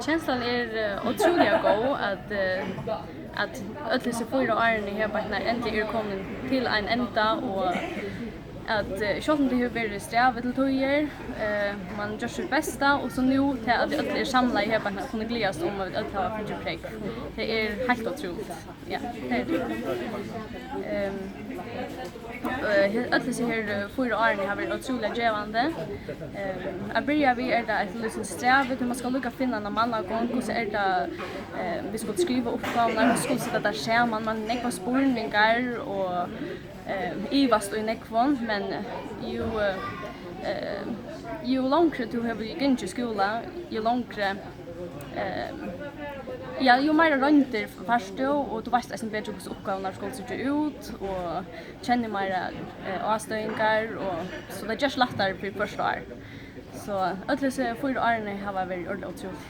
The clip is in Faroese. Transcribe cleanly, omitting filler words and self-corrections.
Känslan är otroligt god att alla dessa 4 åren här bara äntligen är kommit till en ända och att själv det har varit strävat till tojer man gör sitt bästa och så nu till att alla är samlade här bara kunna glädjas om att alla har fått präck. Det är helt otroligt. Ja, det är det. Alla dessa här 4 åren har varit otroligt givande. Jag börjar vi är det att liksom strävat hur man ska lycka finna en mannagång och så är det vi ska skriva uppgifter, vi ska sätta där skärman, man nekvar spårningar och ivast i nekvon, men ju längre du har gått i skola, ju längre ju mer rönter fast du och du vet att en bättre uppgifter ska se ut och känner mer avstöjningar och så det just lättare för första år. Så alla dessa 4 åren har varit ordentligt otroligt.